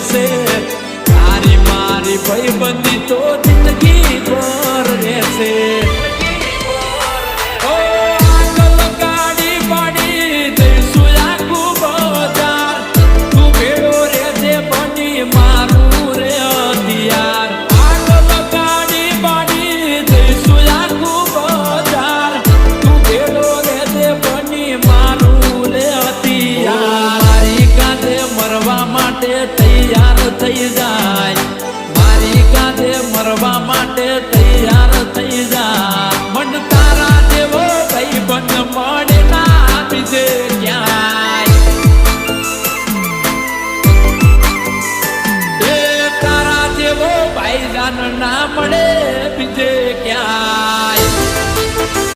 છે તારી મારી ભાઈબંધી તો જિંદગી ભર રહેશે તૈયાર થઈ જા